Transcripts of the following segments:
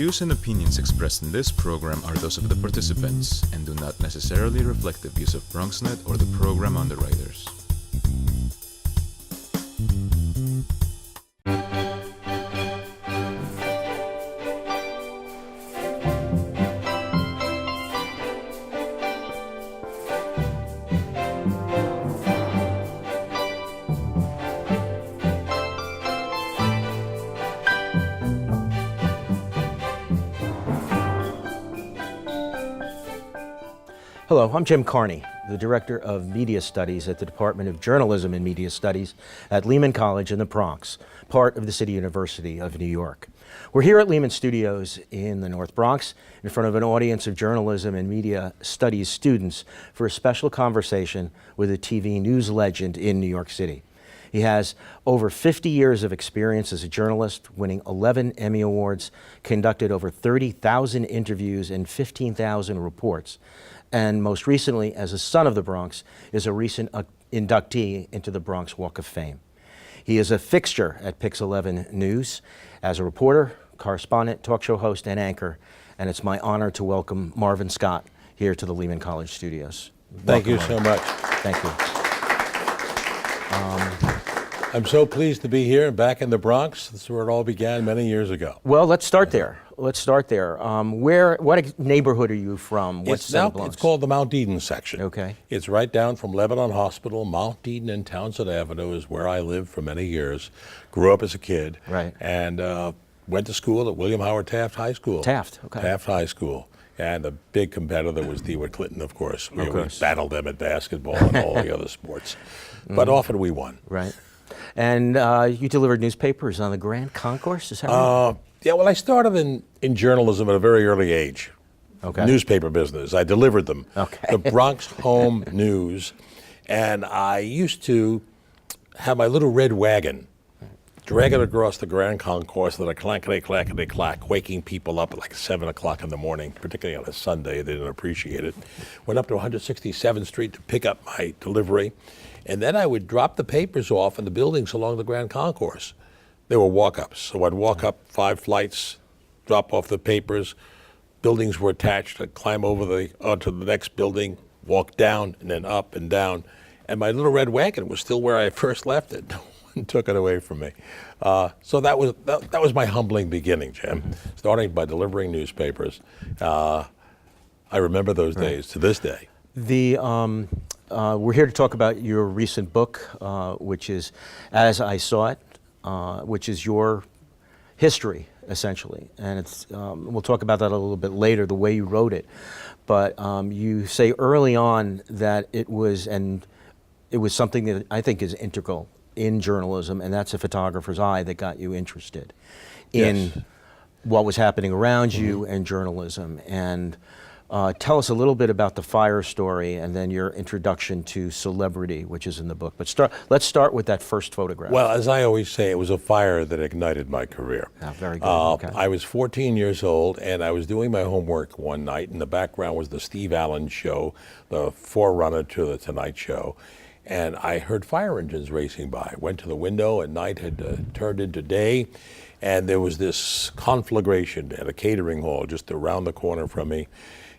views and opinions expressed in this program are those of the participants and do not necessarily reflect the views of BronxNet or the program underwriters. Hello, I'm Jim Carney, the Director of Media Studies at the Department of Journalism and Media Studies at Lehman College in the Bronx, part of the City University of New York. We're here at Lehman Studios in the North Bronx in front of an audience of journalism and media studies students for a special conversation with a TV news legend in New York City. He has over 50 years of experience as a journalist, winning 11 Emmy Awards, conducted over 30,000 interviews and 15,000 reports, and most recently, as a son of the Bronx, is a recent inductee into the Bronx Walk of Fame. He is a fixture at Pix 11 News as a reporter, correspondent, talk show host, and anchor, and it's my honor to welcome Marvin Scott here to the Lehman College Studios. Thank you Marvin. so much. Thank you. I'm so pleased to be here, back in the Bronx. This is where it all began many years ago. Well, let's start there. What neighborhood are you from? What It's called the Mount Eden section. Okay. It's right down from Lebanon Hospital. Mount Eden and Townsend Avenue is where I lived for many years. Grew up as a kid. Right. And went to school at William Howard Taft High School. Taft, okay. Taft High School. And the big competitor was DeWitt Clinton, of course. We battled them at basketball and all the other sports. But often we won. Right. And you delivered newspapers on the Grand Concourse, is that right? Yeah, well, I started in journalism at a very early age. Okay. Newspaper business. I delivered them. Okay. The Bronx Home News. And I used to have my little red wagon, drag it across the Grand Concourse with a clackety-clackety-clack, waking people up at like 7 o'clock in the morning, particularly on a Sunday. They didn't appreciate it. Went up to 167th Street to pick up my delivery. And then I would drop the papers off in the buildings along the Grand Concourse. They were walk-ups. So I'd walk up 5 flights, drop off the papers. Buildings were attached. I'd climb onto the next building, walk down, and then up and down. And my little red wagon was still where I first left it. No one took it away from me. So that was my humbling beginning, Jim. Starting by delivering newspapers. I remember those days to this day. We're here to talk about your recent book, which is As I Saw It, which is your history, essentially. And we'll talk about that a little bit later, the way you wrote it. But you say early on that it was something that I think is integral in journalism, and that's a photographer's eye that got you interested in what was happening around you and journalism. And tell us a little bit about the fire story and then your introduction to celebrity, which is in the book. But let's start with that first photograph. Well, as I always say, it was a fire that ignited my career. Very good. Okay. I was 14 years old, and I was doing my homework one night. In the background was the Steve Allen show, the forerunner to the Tonight Show. And I heard fire engines racing by. Went to the window, and night had turned into day. And there was this conflagration at a catering hall just around the corner from me.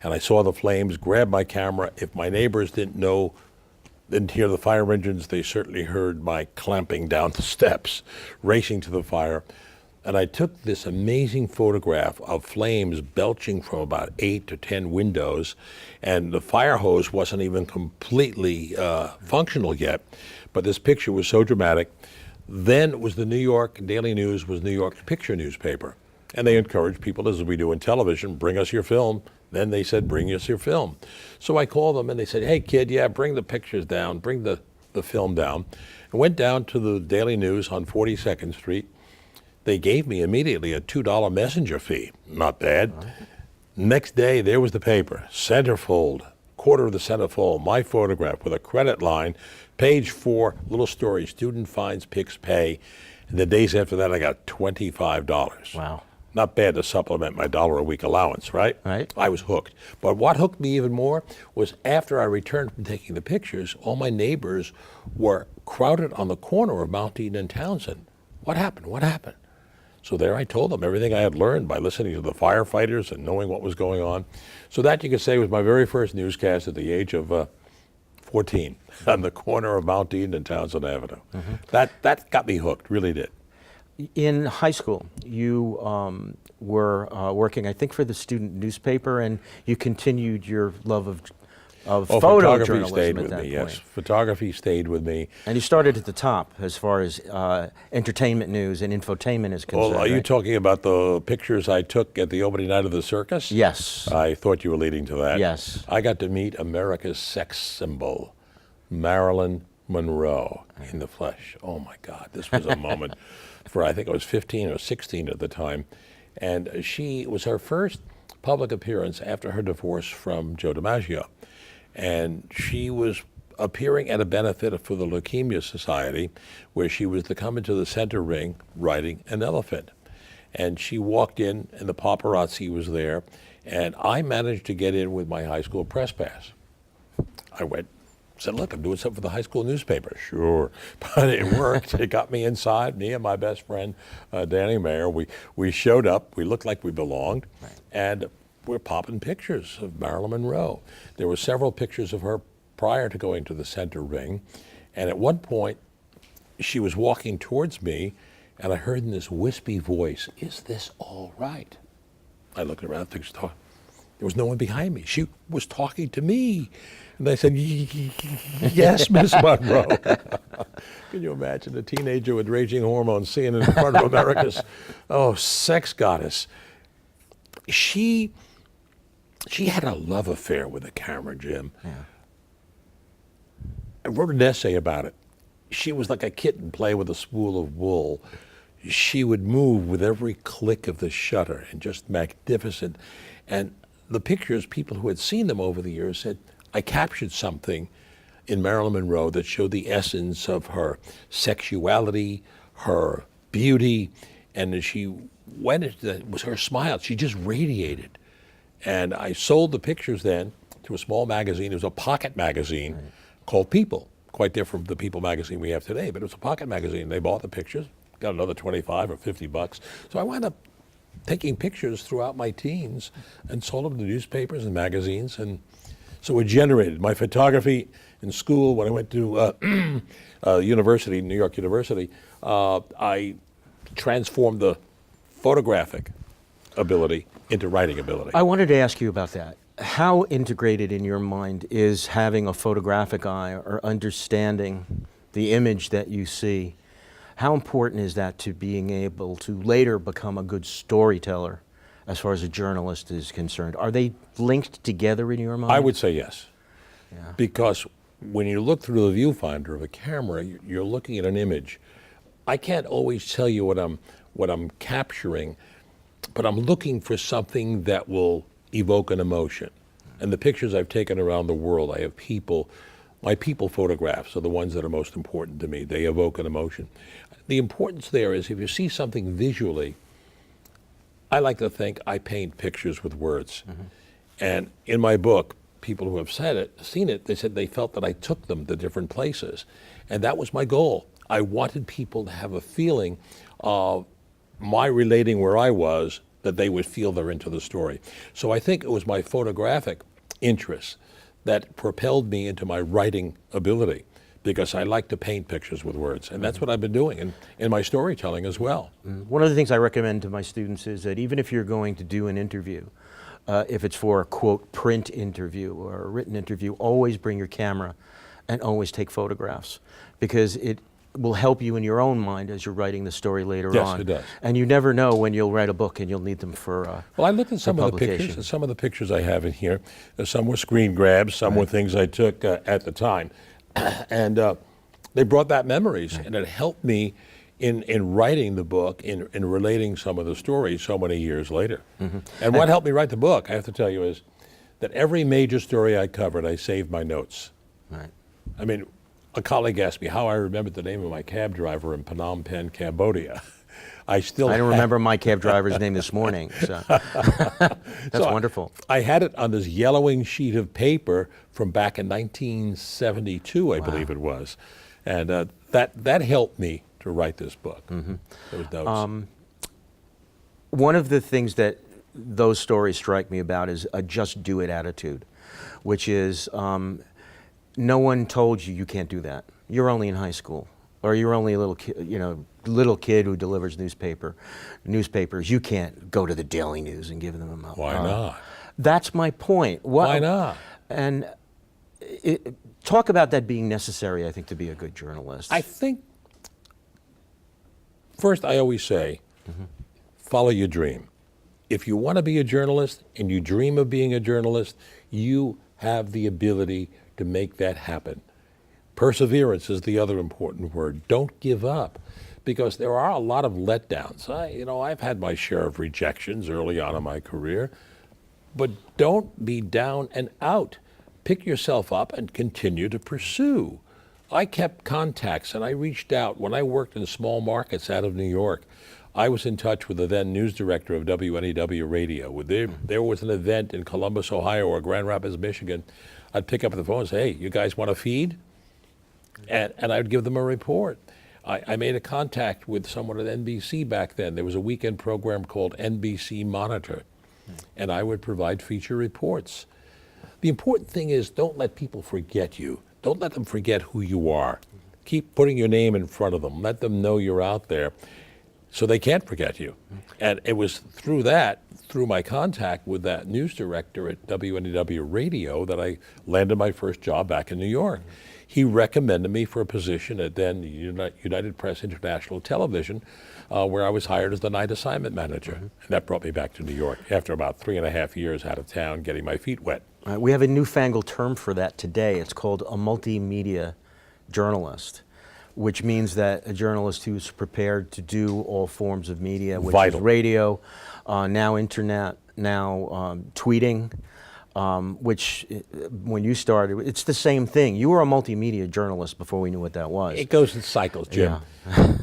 And I saw the flames, grabbed my camera. If my neighbors didn't hear the fire engines, they certainly heard my clamping down the steps, racing to the fire. And I took this amazing photograph of flames belching from about 8 to 10 windows. And the fire hose wasn't even completely functional yet. But this picture was so dramatic. Then it was the New York Daily News was New York's picture newspaper. And they encouraged people, as we do in television, bring us your film. Then they said, bring us your film. So I called them and they said, hey kid, bring the pictures down, bring the film down. I went down to the Daily News on 42nd Street. They gave me immediately a $2 messenger fee. Not bad. Right. Next day, there was the paper, centerfold, quarter of the centerfold, my photograph with a credit line, page 4, little story, student finds Pix pay. And the days after that, I got $25. Wow. Not bad to supplement my $1 a week allowance, right? Right. I was hooked. But what hooked me even more was after I returned from taking the pictures, all my neighbors were crowded on the corner of Mount Eden and Townsend. What happened? What happened? So there I told them everything I had learned by listening to the firefighters and knowing what was going on. So that, you could say, was my very first newscast at the age of 14 on the corner of Mount Eden and Townsend Avenue. That got me hooked, really did. In high school, you were working, I think, for the student newspaper, and you continued your love of Photography photojournalism stayed at with that me, point. yes. Photography stayed with me. And you started at the top as far as entertainment news and infotainment is concerned. Well, are you right? talking about the pictures I took at the opening night of the circus? Yes. I thought you were leading to that. Yes. I got to meet America's sex symbol, Marilyn Monroe, in the flesh. Oh my God, this was a moment for, I think I was 15 or 16 at the time. And it was her first public appearance after her divorce from Joe DiMaggio. And she was appearing at a benefit for the Leukemia Society, where she was to come into the center ring riding an elephant. And she walked in, and the paparazzi was there, and I managed to get in with my high school press pass. I went, said, look, I'm doing something for the high school newspaper. Sure. But it worked. It got me inside. Me and my best friend, Danny Mayer, we showed up. We looked like we belonged. Right. And we're popping pictures of Marilyn Monroe. There were several pictures of her prior to going to the center ring. And at one point, she was walking towards me, and I heard in this wispy voice, "Is this all right?" I looked around, things talking. There was no one behind me. She was talking to me. And I said, "Yes, Miss Monroe." Can you imagine a teenager with raging hormones seeing in front of America's, sex goddess? She had a love affair with the camera, Jim. Yeah. I wrote an essay about it. She was like a kitten playing with a spool of wool. She would move with every click of the shutter, and just magnificent. And the pictures, people who had seen them over the years said, I captured something in Marilyn Monroe that showed the essence of her sexuality, her beauty, and as she went into that, it was her smile. She just radiated. And I sold the pictures then to a small magazine. It was a pocket magazine called People, quite different from the People magazine we have today, but it was a pocket magazine. They bought the pictures, got another 25 or 50 bucks. So I wound up taking pictures throughout my teens and sold them to newspapers and magazines. And so it generated my photography in school. When I went to university, New York University, I transformed the photographic ability into writing ability. I wanted to ask you about that. How integrated in your mind is having a photographic eye or understanding the image that you see? How important is that to being able to later become a good storyteller as far as a journalist is concerned? Are they linked together in your mind? I would say yes. Yeah. Because when you look through the viewfinder of a camera, you're looking at an image. I can't always tell you what I'm capturing, but I'm looking for something that will evoke an emotion. And the pictures I've taken around the world, I have people, my people photographs are the ones that are most important to me. They evoke an emotion. The importance there is if you see something visually, I like to think I paint pictures with words. Mm-hmm. And in my book, people who have seen it, they said they felt that I took them to different places. And that was my goal. I wanted people to have a feeling of my relating where I was, that they would feel they're into the story. So I think it was my photographic interest that propelled me into my writing ability, because I like to paint pictures with words. And that's what I've been doing in my storytelling as well. One of the things I recommend to my students is that even if you're going to do an interview, if it's for a, quote, print interview or a written interview, always bring your camera and always take photographs, because it will help you in your own mind as you're writing the story later on. Yes, it does. And you never know when you'll write a book and you'll need them for Well, I looked at some of the pictures, and some of the pictures I have in here, some were screen grabs, some were things I took at the time. And they brought back memories, and it helped me in writing the book, in relating some of the stories so many years later. Mm-hmm. And what helped me write the book, I have to tell you, is that every major story I covered, I saved my notes. Right. I mean, a colleague asked me how I remembered the name of my cab driver in Phnom Penh, Cambodia. I don't remember my cab driver's name this morning. So. That's wonderful. I had it on this yellowing sheet of paper from back in 1972, I believe it was. And that helped me to write this book. Mm-hmm. Those notes. one of the things that those stories strike me about is a just do it attitude, which is no one told you you can't do that. You're only in high school, or you're only a little kid who delivers newspapers. You can't go to the Daily News and give them a Why not? That's my point. Why not? And talk about that being necessary, I think, to be a good journalist. I think, first, I always say, follow your dream. If you want to be a journalist and you dream of being a journalist, you have the ability to make that happen. Perseverance is the other important word. Don't give up, because there are a lot of letdowns. I've had my share of rejections early on in my career, but don't be down and out. Pick yourself up and continue to pursue. I kept contacts and I reached out. When I worked in small markets out of New York, I was in touch with the then news director of WNEW Radio. There was an event in Columbus, Ohio, or Grand Rapids, Michigan. I'd pick up the phone and say, hey, you guys want a feed? And I'd give them a report. I made a contact with someone at NBC back then. There was a weekend program called NBC Monitor, and I would provide feature reports. The important thing is, don't let people forget you. Don't let them forget who you are. Keep putting your name in front of them. Let them know you're out there so they can't forget you. And it was through my contact with that news director at WNEW Radio, that I landed my first job back in New York. He recommended me for a position at then United Press International Television, where I was hired as the night assignment manager. And that brought me back to New York after about 3.5 years out of town, getting my feet wet. We have a newfangled term for that today. It's called a multimedia journalist, which means that a journalist who's prepared to do all forms of media, which Vital. is radio, now internet, now tweeting, which when you started, it's the same thing. You were a multimedia journalist before we knew what that was. It goes in cycles, Jim. Yeah.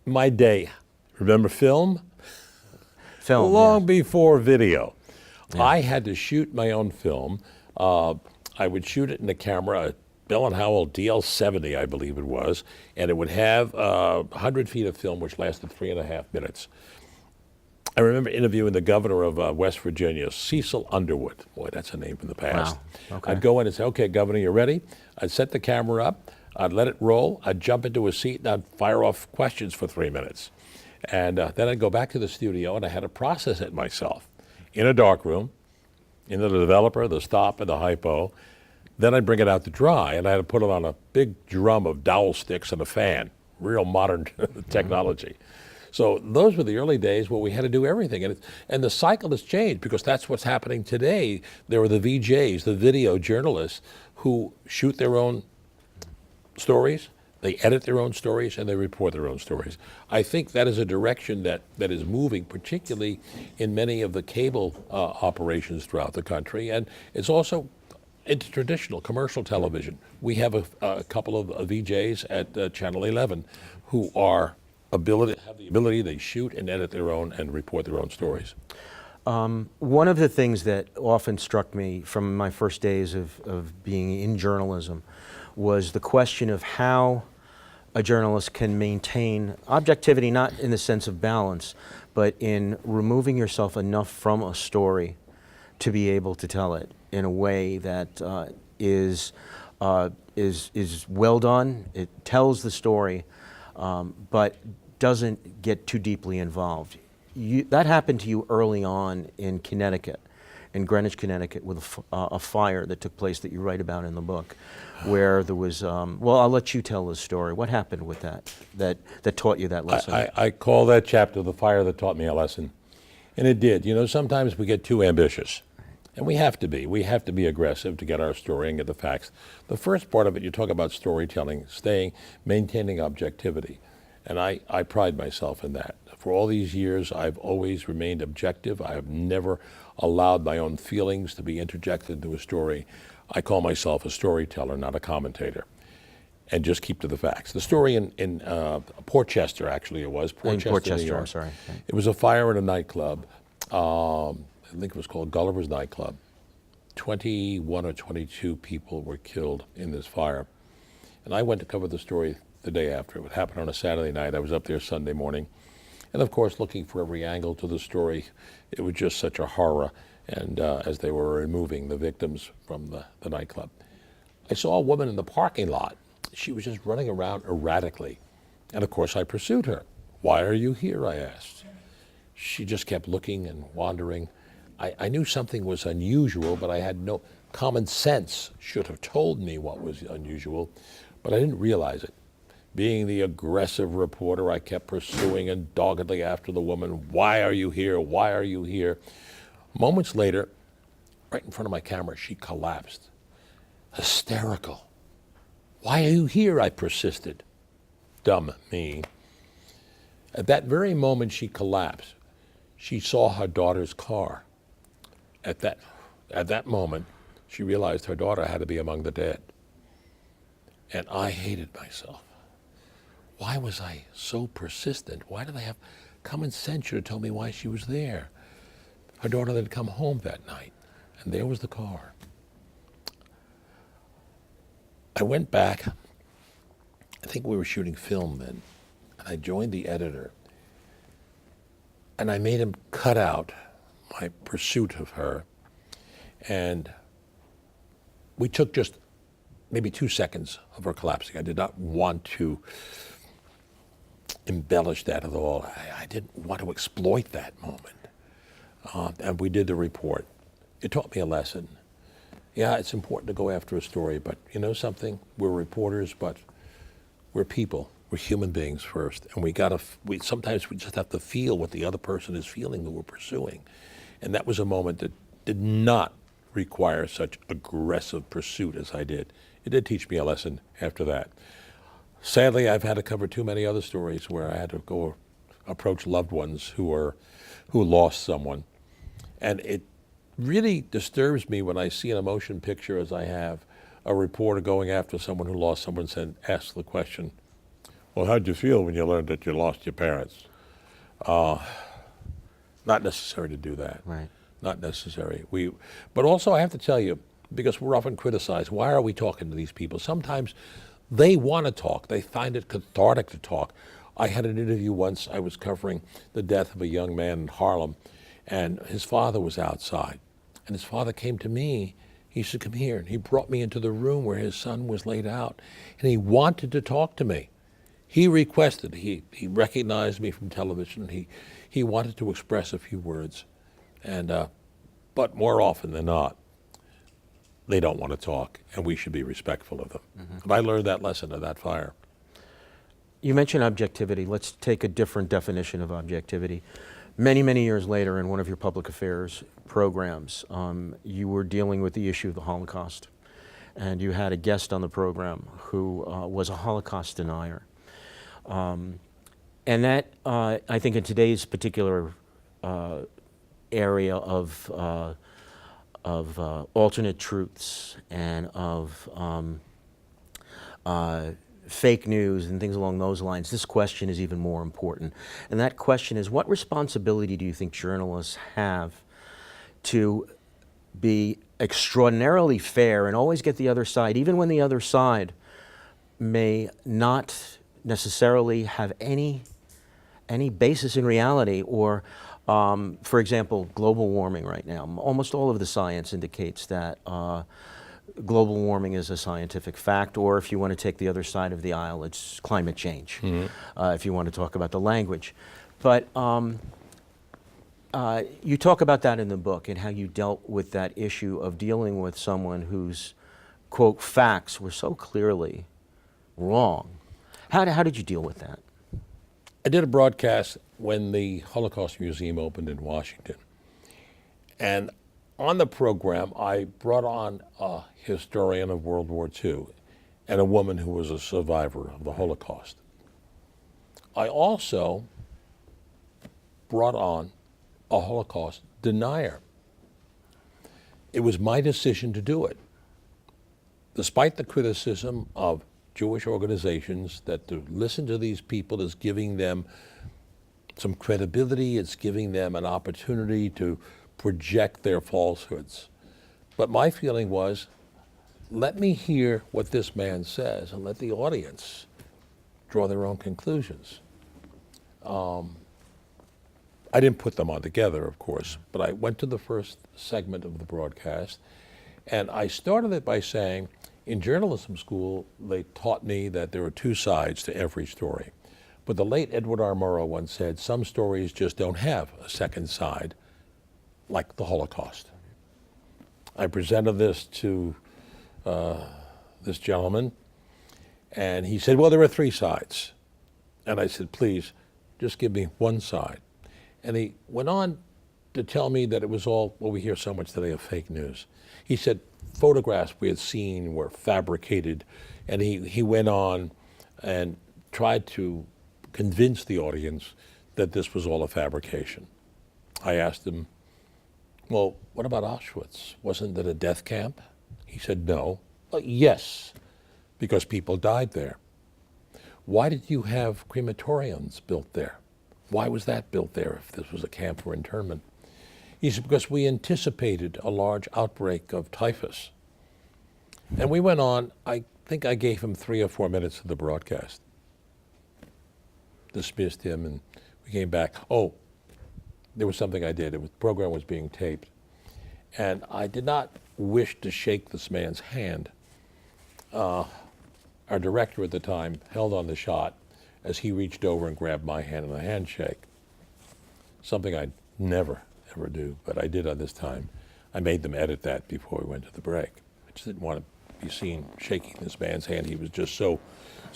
My day, remember film? Film, Long yeah. before video. Yeah. I had to shoot my own film. I would shoot it in the camera, a Bell & Howell DL70, I believe it was, and it would have 100 feet of film, which lasted 3.5 minutes. I remember interviewing the governor of West Virginia, Cecil Underwood. Boy, that's a name from the past. Wow. Okay. I'd go in and say, okay, Governor, you ready? I'd set the camera up, I'd let it roll, I'd jump into a seat, and I'd fire off questions for 3 minutes. And then I'd go back to the studio, and I had to process it myself in a dark room, in the developer, the stop, and the hypo. Then I'd bring it out to dry, and I had to put it on a big drum of dowel sticks and a fan, real modern technology. So those were the early days where we had to do everything. And the cycle has changed, because that's what's happening today. There are the VJs, the video journalists, who shoot their own stories, they edit their own stories, and they report their own stories. I think that is a direction that is moving, particularly in many of the cable operations throughout the country. And it's also into traditional commercial television. We have a couple of VJs at Channel 11 who have the ability, they shoot and edit their own and report their own stories. One of the things that often struck me from my first days of being in journalism was the question of how a journalist can maintain objectivity, not in the sense of balance, but in removing yourself enough from a story to be able to tell it in a way that is well done. It tells the story, but doesn't get too deeply involved. That happened to you early on in Connecticut, in Greenwich, Connecticut, with a fire that took place that you write about in the book, where there was, well, I'll let you tell the story. What happened with that taught you that lesson? I call that chapter The Fire That Taught Me a Lesson. And it did. You know, sometimes we get too ambitious. And we have to be. We have to be aggressive to get our story and get the facts. The first part of it, you talk about storytelling, maintaining objectivity. And I pride myself in that. For all these years, I've always remained objective. I have never allowed my own feelings to be interjected into a story. I call myself a storyteller, not a commentator. And just keep to the facts. The story in Portchester, actually it was. Portchester, New York. I'm sorry. It was a fire in a nightclub. I think it was called Gulliver's Nightclub. 21 or 22 people were killed in this fire. And I went to cover the story the day after. It would happen on a Saturday night. I was up there Sunday morning. And of course, looking for every angle to the story, it was just such a horror. And as they were removing the victims from the nightclub, I saw a woman in the parking lot. She was just running around erratically. And of course, I pursued her. "Why are you here?" I asked. She just kept looking and wandering. I knew something was unusual, but I had no common sense should have told me what was unusual, but I didn't realize it. Being the aggressive reporter, I kept pursuing and doggedly after the woman. "Why are you here? Why are you here?" Moments later, right in front of my camera, she collapsed, hysterical. "Why are you here?" I persisted. Dumb me. At that very moment she collapsed, she saw her daughter's car. At that moment, she realized her daughter had to be among the dead. And I hated myself. Why was I so persistent? Why did I have common sense should have told me why she was there? Her daughter had come home that night, and there was the car. I went back. I think we were shooting film then, and I joined the editor, and I made him cut out my pursuit of her, and we took just maybe 2 seconds of her collapsing. I did not want to embellish that at all. I didn't want to exploit that moment. And we did the report. It taught me a lesson. Yeah, it's important to go after a story, but you know something? We're reporters, but we're people. We're human beings first, and sometimes we just have to feel what the other person is feeling that we're pursuing. And that was a moment that did not require such aggressive pursuit as I did. It did teach me a lesson after that. Sadly, I've had to cover too many other stories where I had to go approach loved ones who lost someone. And it really disturbs me when I see in a motion picture, as I have, a reporter going after someone who lost someone and asks the question, "Well, how'd you feel when you learned that you lost your parents?" Not necessary to do that. Right. Not necessary. But also I have to tell you, because we're often criticized, why are we talking to these people? Sometimes they want to talk. They find it cathartic to talk. I had an interview once. I was covering the death of a young man in Harlem, and his father was outside. And his father came to me. He said, "Come here." And he brought me into the room where his son was laid out. And he wanted to talk to me. He requested, he recognized me from television. He wanted to express a few words. And but more often than not, they don't want to talk, and we should be respectful of them. Mm-hmm. And I learned that lesson at that fire. You mentioned objectivity. Let's take a different definition of objectivity. Many, many years later, in one of your public affairs programs, you were dealing with the issue of the Holocaust. And you had a guest on the program who was a Holocaust denier. And that, I think in today's particular area of alternate truths and of fake news and things along those lines, this question is even more important. And that question is, what responsibility do you think journalists have to be extraordinarily fair and always get the other side, even when the other side may not necessarily have any basis in reality? Or for example, global warming right now, almost all of the science indicates that global warming is a scientific fact, or if you want to take the other side of the aisle, it's climate change, if you want to talk about the language. But you talk about that in the book and how you dealt with that issue of dealing with someone whose, quote, facts were so clearly wrong. How did you deal with that? I did a broadcast when the Holocaust Museum opened in Washington. And on the program, I brought on a historian of World War II and a woman who was a survivor of the Holocaust. I also brought on a Holocaust denier. It was my decision to do it. Despite the criticism of Jewish organizations that to listen to these people is giving them some credibility, it's giving them an opportunity to project their falsehoods. But my feeling was, let me hear what this man says and let the audience draw their own conclusions. I didn't put them on together, of course, but I went to the first segment of the broadcast, and I started it by saying, in journalism school, they taught me that there are two sides to every story. But the late Edward R. Murrow once said, some stories just don't have a second side, like the Holocaust. I presented this to this gentleman, and he said, well, there are three sides. And I said, please, just give me one side. And he went on to tell me that it was all, well, we hear so much today of fake news. He said photographs we had seen were fabricated, and he went on and tried to convince the audience that this was all a fabrication. I asked him, well, what about Auschwitz? Wasn't it a death camp? He said, no. Yes, because people died there. Why did you have crematoriums built there? Why was that built there if this was a camp for internment? He said, because we anticipated a large outbreak of typhus. And we went on, I think I gave him 3 or 4 minutes of the broadcast. Dismissed him, and we came back. Oh, there was something I did. The program was being taped. And I did not wish to shake this man's hand. Our director at the time held on the shot as he reached over and grabbed my hand in a handshake. Something I'd never, ever do, but I did on this time. I made them edit that before we went to the break. I just didn't want to be seen shaking this man's hand. He was just so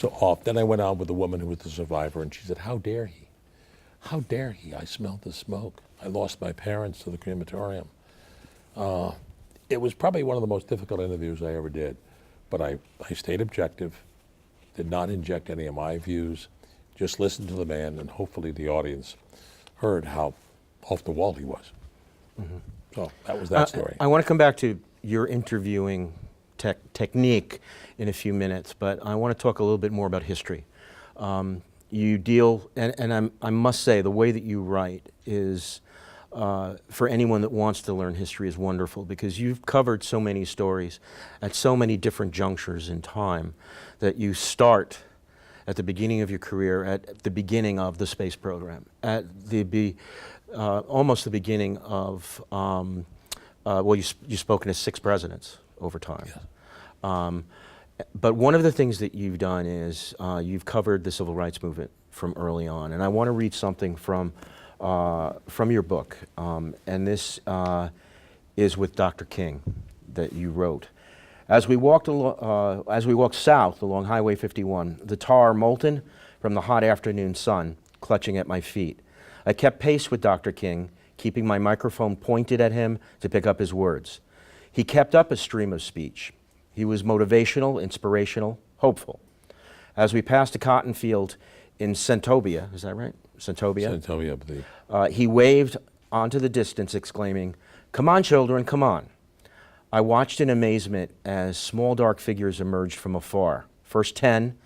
off. Then I went on with the woman who was the survivor, and she said, how dare he? How dare he? I smelled the smoke. I lost my parents to the crematorium. It was probably one of the most difficult interviews I ever did, but I stayed objective, did not inject any of my views, just listened to the man, and hopefully the audience heard how off the wall he was. Mm-hmm. So that was that story. I want to come back to your interviewing technique in a few minutes, but I want to talk a little bit more about history. You deal, and I must say, the way that you write is, for anyone that wants to learn history, is wonderful, because you've covered so many stories at so many different junctures in time that you start at the beginning of your career, at the beginning of the space program, at almost the beginning of, well, you've spoken to 6 presidents over time. Yeah. But one of the things that you've done is you've covered the civil rights movement from early on, and I want to read something from your book, and this is with Dr. King that you wrote. As we walked south along Highway 51, the tar molten from the hot afternoon sun clutching at my feet, I kept pace with Dr. King, keeping my microphone pointed at him to pick up his words. He kept up a stream of speech. He was motivational, inspirational, hopeful. As we passed a cotton field in Centobia, is that right? Centobia? Centobia, I believe. He waved onto the distance, exclaiming, "Come on, children, come on." I watched in amazement as small dark figures emerged from afar, first 10,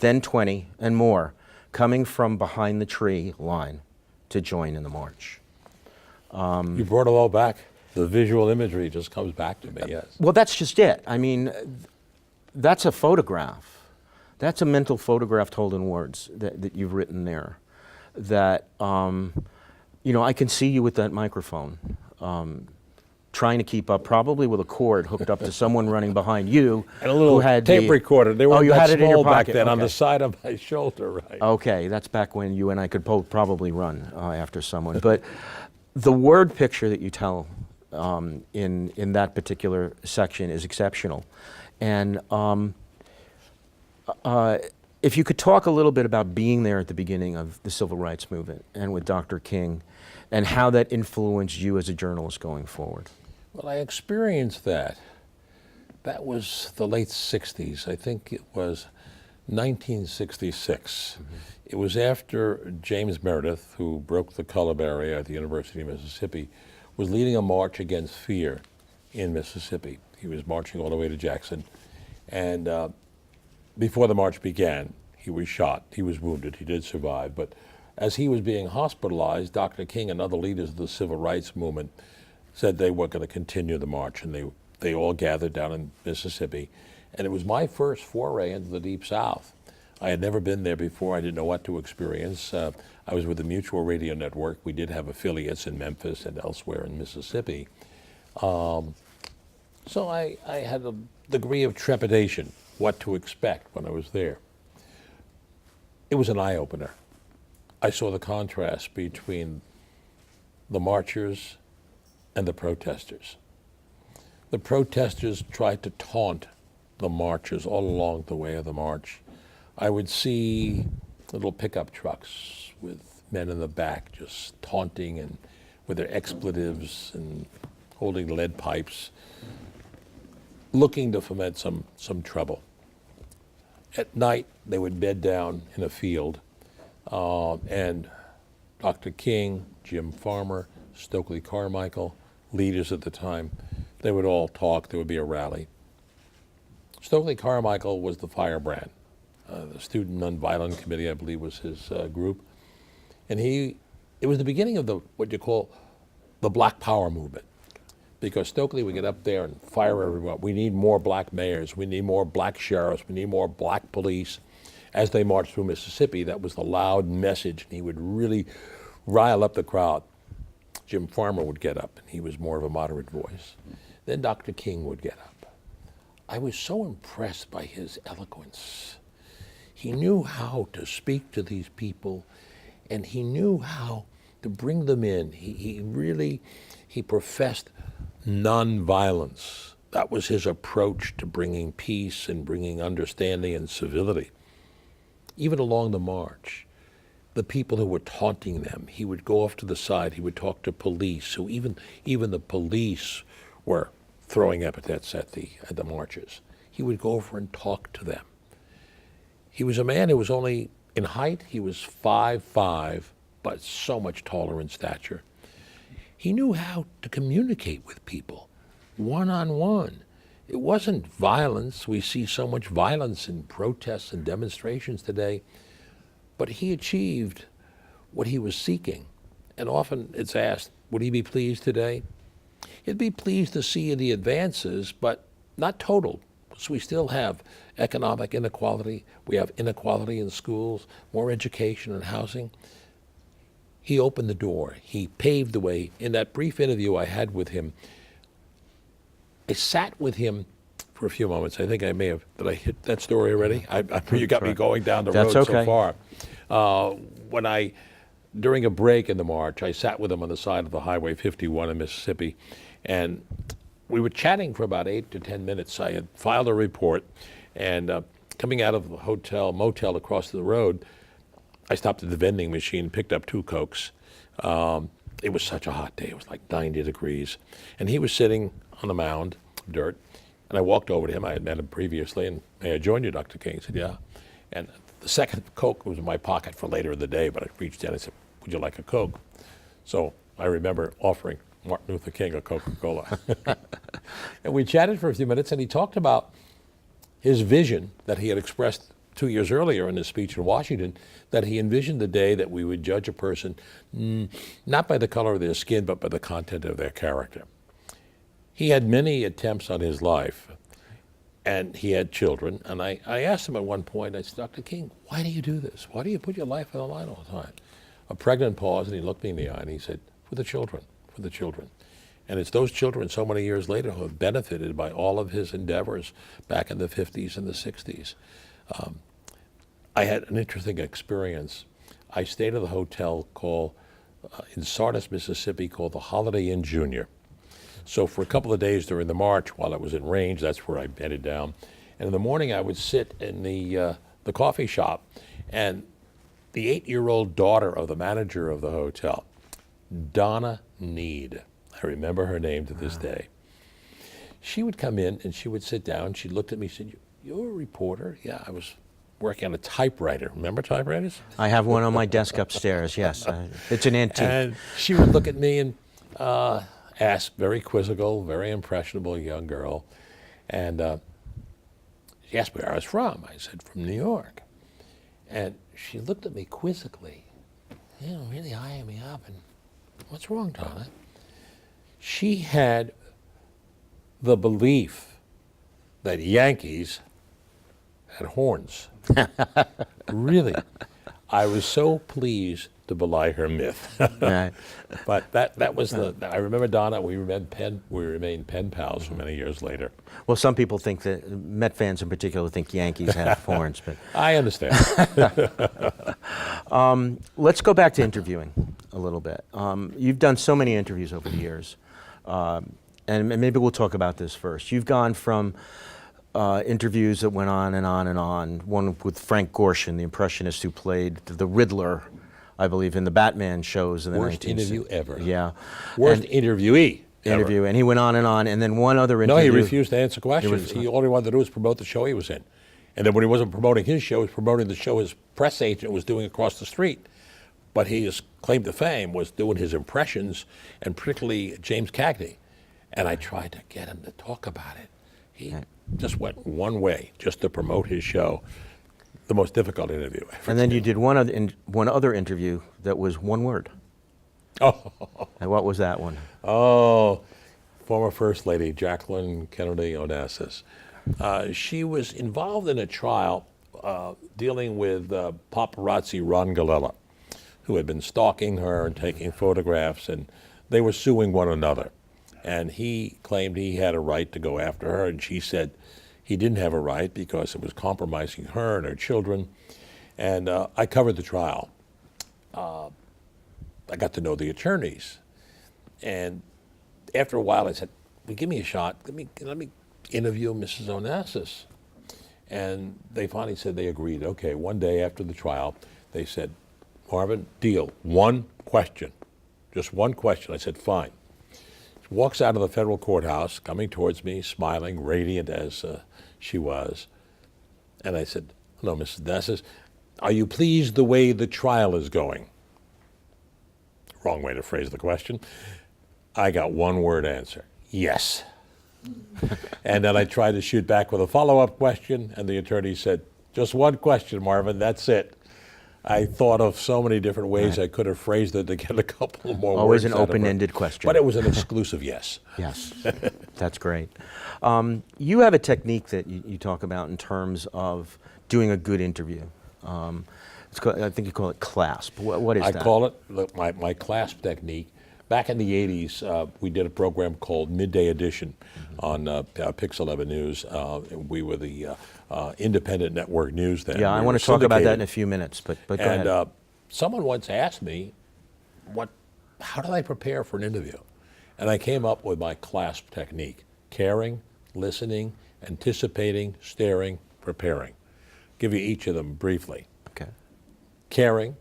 then 20, and more, coming from behind the tree line to join in the march. You brought it all back. The visual imagery just comes back to me, yes. Well, that's just it. I mean, that's a photograph. That's a mental photograph told in words that you've written there. That, you know, I can see you with that microphone, trying to keep up, probably with a cord hooked up to someone running behind you. And a little tape recorder. They weren't that small back then, on the side of my shoulder, right? Okay, that's back when you and I could probably run after someone. But the word picture that you tell in that particular section is exceptional. And if you could talk a little bit about being there at the beginning of the civil rights movement and with Dr. King, and how that influenced you as a journalist going forward. Well, I experienced that. That was the late 60s. I think it was 1966. Mm-hmm. It was after James Meredith, who broke the color barrier at the University of Mississippi, was leading a march against fear in Mississippi. He was marching all the way to Jackson. And before the march began, he was shot. He was wounded. He did survive. But as he was being hospitalized, Dr. King and other leaders of the civil rights movement said they were going to continue the march, and they all gathered down in Mississippi. And it was my first foray into the Deep South. I had never been there before. I didn't know what to experience. I was with the Mutual Radio Network. We did have affiliates in Memphis and elsewhere in Mississippi. So I had a degree of trepidation, what to expect when I was there. It was an eye-opener. I saw the contrast between the marchers and the protesters. The protesters tried to taunt the marchers all along the way of the march. I would see little pickup trucks with men in the back just taunting and with their expletives and holding lead pipes, looking to foment some trouble. At night, they would bed down in a field, and Dr. King, Jim Farmer, Stokely Carmichael, leaders at the time, they would all talk. There would be a rally. Stokely Carmichael was the firebrand. The Student Nonviolent Committee, I believe, was his group. And it was the beginning of what you call the Black Power movement. Because Stokely would get up there and fire everyone. We need more black mayors. We need more black sheriffs. We need more black police. As they marched through Mississippi, that was the loud message, and he would really rile up the crowd. Jim Farmer would get up, and he was more of a moderate voice. Then Dr. King would get up. I was so impressed by his eloquence. He knew how to speak to these people, and he knew how to bring them in. He professed nonviolence. That was his approach to bringing peace and bringing understanding and civility. Even along the march, the people who were taunting them, he would go off to the side, he would talk to police, so even the police were throwing epithets at the marchers. He would go over and talk to them. He was a man who was only, in height, he was 5'5", but so much taller in stature. He knew how to communicate with people, one-on-one. It wasn't violence. We see so much violence in protests and demonstrations today, but he achieved what he was seeking. And often it's asked, would he be pleased today? He'd be pleased to see the advances, but not total. So we still have economic inequality. We have inequality in schools, more education and housing. He opened the door. He paved the way. In that brief interview I had with him, I sat with him for a few moments. I think I may have, did I hit that story already? You got me going down the road so far. During a break in the march, I sat with him on the side of the Highway 51 in Mississippi, and we were chatting for about 8 to 10 minutes. I had filed a report, and coming out of the motel across the road, I stopped at the vending machine, picked up 2 Cokes. It was such a hot day. It was like 90 degrees. And he was sitting on a mound of dirt. And I walked over to him. I had met him previously. And, may I join you, Dr. King? He said, yeah. And the second Coke was in my pocket for later in the day, but I reached in and said, would you like a Coke? So I remember offering Martin Luther King a Coca-Cola. And we chatted for a few minutes, and he talked about his vision that he had expressed 2 years earlier in his speech in Washington, that he envisioned the day that we would judge a person not by the color of their skin, but by the content of their character. He had many attempts on his life, and he had children. And I asked him at one point, I said, Dr. King, why do you do this? Why do you put your life on the line all the time? A pregnant pause, and he looked me in the eye, and he said, for the children, for the children. And it's those children so many years later who have benefited by all of his endeavors back in the 50s and the 60s. I had an interesting experience. I stayed at a hotel in Sardis, Mississippi, called the Holiday Inn Junior. So for a couple of days during the march, while I was in range, that's where I bedded down. And in the morning, I would sit in the coffee shop, and the 8-year-old daughter of the manager of the hotel, Donna Need, I remember her name to this day. She would come in and she would sit down. She looked at me and said, you're a reporter? Yeah, I was working on a typewriter. Remember typewriters? I have one on my desk upstairs, yes. It's an antique. And she would look at me and ask, very quizzical, very impressionable young girl. And she asked me where I was from. I said, from New York. And she looked at me quizzically, really eyeing me up. And what's wrong, Donna? She had the belief that Yankees had horns. Really. I was so pleased to belie her myth. Right. But that was I remember Donna, we remained pen pals for many years later. Well, some people think that, Met fans in particular, think Yankees have horns, but I understand. let's go back to interviewing a little bit. You've done so many interviews over the years, and maybe we'll talk about this first. You've gone from interviews that went on and on and on, one with Frank Gorshin, the impressionist who played the Riddler, I believe, in the Batman shows in the Worst 1960s. interview ever. Yeah. Worst interviewee ever. Interview, and he went on, and then one other interview. No, he refused to answer questions. All he wanted to do was promote the show he was in. And then when he wasn't promoting his show, he was promoting the show his press agent was doing across the street. But his claim to fame was doing his impressions, and particularly James Cagney. And I tried to get him to talk about it. He just went one way, just to promote his show. The most difficult interview ever. And then you did one other interview that was one word. Oh, And what was that one? Former First Lady Jacqueline Kennedy Onassis. She was involved in a trial dealing with paparazzi Ron Galella, who had been stalking her and taking photographs, and they were suing one another. And he claimed he had a right to go after her, and she said he didn't have a right because it was compromising her and her children. And I covered the trial. I got to know the attorneys. And after a while, I said, well, give me a shot. Let me interview Mrs. Onassis. And they finally said they agreed. Okay, one day after the trial, they said, Marvin, deal. One question. Just one question. I said, fine. She walks out of the federal courthouse, coming towards me, smiling, radiant as she was. And I said, hello, Mrs. Onassis. Are you pleased the way the trial is going? Wrong way to phrase the question. I got one word answer, yes. And then I tried to shoot back with a follow-up question, and the attorney said, just one question, Marvin, that's it. I thought of so many different ways I could have phrased it to get a couple more Always words an out of her. open-ended question. But it was an exclusive yes. Yes, that's great. You have a technique that you talk about in terms of doing a good interview. I think you call it clasp. What is that? I call it my clasp technique. Back in the 80s, we did a program called Midday Edition on Pix 11 News. We were the independent network news then. Yeah, I We want were to talk about that syndicated. in a few minutes, but go ahead. Someone once asked me, how do I prepare for an interview? And I came up with my clasp technique: caring, listening, anticipating, staring, preparing. Give you each of them briefly. Okay. Caring,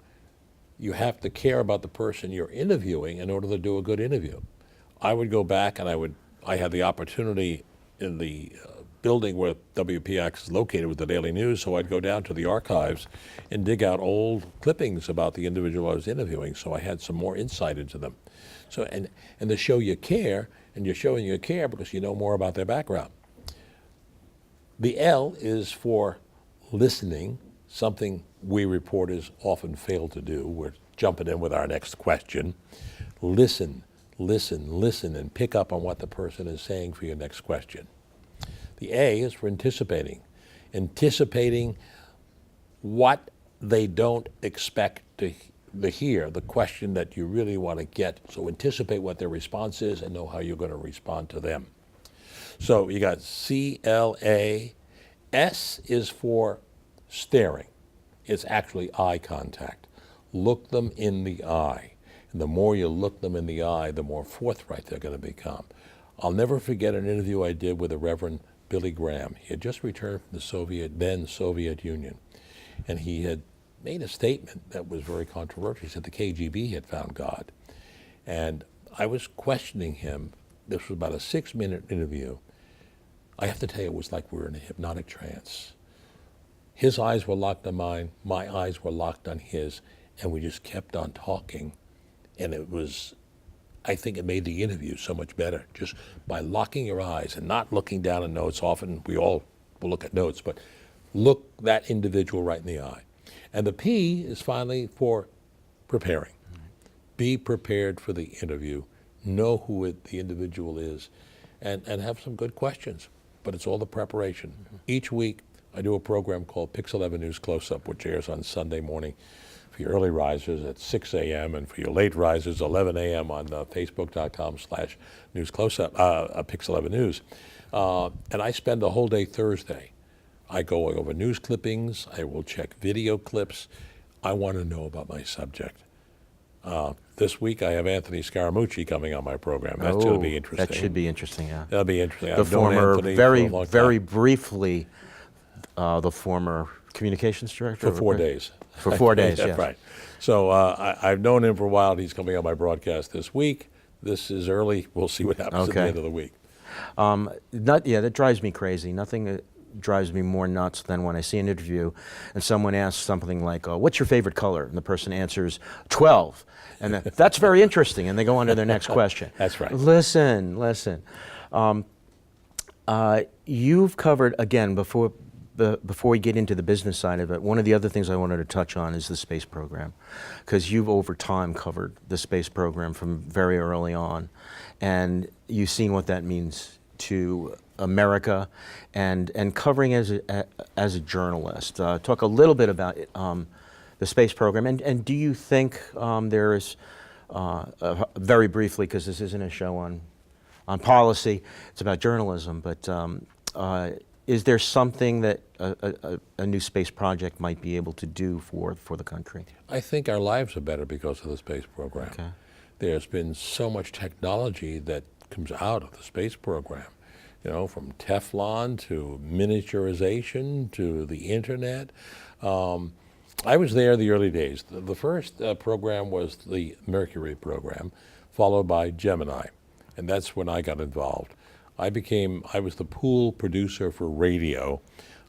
you have to care about the person you're interviewing in order to do a good interview. I would go back and I had the opportunity in the building where WPX is located with the Daily News, so I'd go down to the archives and dig out old clippings about the individual I was interviewing, so I had some more insight into them. So, and to show you care, and you're showing you care because you know more about their background. The L is for listening, something we reporters often fail to do. We're jumping in with our next question. Listen, listen, listen, and pick up on what the person is saying for your next question. The A is for anticipating. Anticipating what they don't expect to hear, the question that you really want to get. So anticipate what their response is and know how you're going to respond to them. So you got C-L-A. S is for staring. It's actually eye contact. Look them in the eye. And the more you look them in the eye, the more forthright they're going to become. I'll never forget an interview I did with the Reverend Billy Graham. He had just returned from the then Soviet Union. And he had made a statement that was very controversial. He said the KGB had found God. And I was questioning him. This was about a 6-minute interview. I have to tell you, it was like we were in a hypnotic trance. His eyes were locked on mine, my eyes were locked on his, and we just kept on talking. And it was, I think it made the interview so much better, just by locking your eyes and not looking down at notes. Often we all will look at notes, but look that individual right in the eye. And the P is finally for preparing. Be prepared for the interview, know who the individual is, and have some good questions. But it's all the preparation. Each week, I do a program called Pix 11 News Close-Up, which airs on Sunday morning for your early risers at 6 a.m. and for your late risers, 11 a.m. on Facebook.com/News Close-Up, Pix 11 News. And I spend a whole day Thursday. I go over news clippings. I will check video clips. I want to know about my subject. This week I have Anthony Scaramucci coming on my program. That's going to be interesting. That should be interesting, yeah. That'll be interesting. The I've known former, Anthony for a long very time. briefly, the former communications director? For 4 days. For 4 days, That's yes. right. So I've known him for a while. He's coming on my broadcast this week. This is early. We'll see what happens at the Okay. end of the week. That drives me crazy. Nothing drives me more nuts than when I see an interview and someone asks something like, what's your favorite color? And the person answers, 12. And that's very interesting. And they go on to their next question. That's right. Listen. You've covered, again, before we get into the business side of it, one of the other things I wanted to touch on is the space program, because you've over time covered the space program from very early on, and you've seen what that means to America, and covering as a journalist. Talk a little bit about the space program, and do you think there is, very briefly, because this isn't a show on policy, it's about journalism, but is there something that a new space project might be able to do for the country? I think our lives are better because of the space program. Okay. There's been so much technology that comes out of the space program, from Teflon to miniaturization to the internet. I was there the early days. The first program was the Mercury program, followed by Gemini, and that's when I got involved. I was the pool producer for radio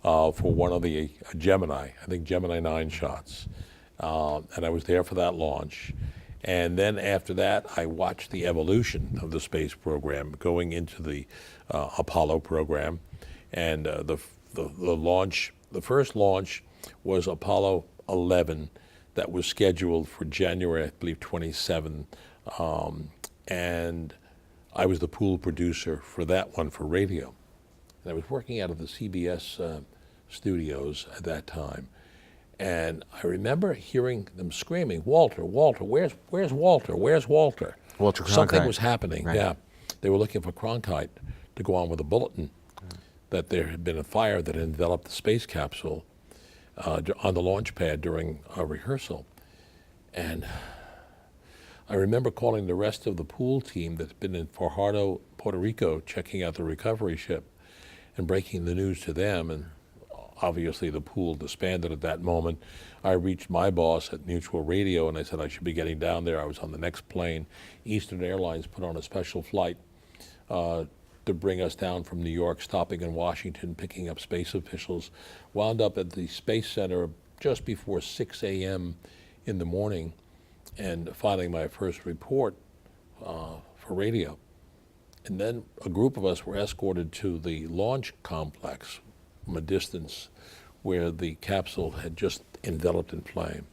for one of the Gemini, I think Gemini 9 shots. And I was there for that launch. And then after that, I watched the evolution of the space program going into the Apollo program. And the first launch was Apollo 11 that was scheduled for January, I believe, 27. And I was the pool producer for that one for radio. And I was working out of the CBS studios at that time. And I remember hearing them screaming, Walter, where's Walter? Where's Walter? Walter Cronkite. Something was happening, Right. yeah. They were looking for Cronkite to go on with a bulletin that there had been a fire that had enveloped the space capsule on the launch pad during a rehearsal. And I remember calling the rest of the pool team that's been in Fajardo, Puerto Rico, checking out the recovery ship and breaking the news to them. And obviously the pool disbanded at that moment. I reached my boss at Mutual Radio and I said I should be getting down there. I was on the next plane. Eastern Airlines put on a special flight to bring us down from New York, stopping in Washington, picking up space officials. Wound up at the Space Center just before 6 a.m. in the morning and filing my first report for radio. And then a group of us were escorted to the launch complex from a distance where the capsule had just enveloped in flame.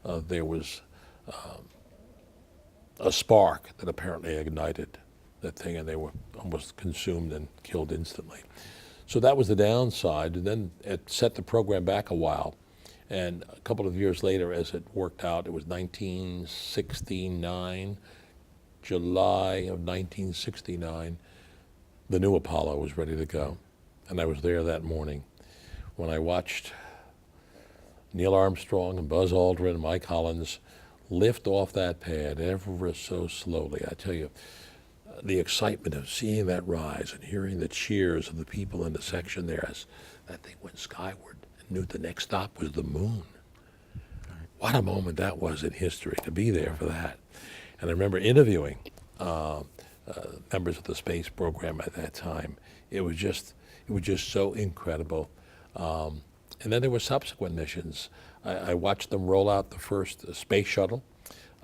There was a spark that apparently ignited that thing, and they were almost consumed and killed instantly. So that was the downside, and then it set the program back a while. And a couple of years later, as it worked out, it was 1969, July of 1969, the new Apollo was ready to go. And I was there that morning when I watched Neil Armstrong and Buzz Aldrin and Mike Collins lift off that pad ever so slowly. I tell you, the excitement of seeing that rise and hearing the cheers of the people in the section there as that thing went skyward and knew the next stop was the moon. What a moment that was in history to be there for that. And I remember interviewing members of the space program at that time. It was just so incredible. And then there were subsequent missions. I watched them roll out the first space shuttle.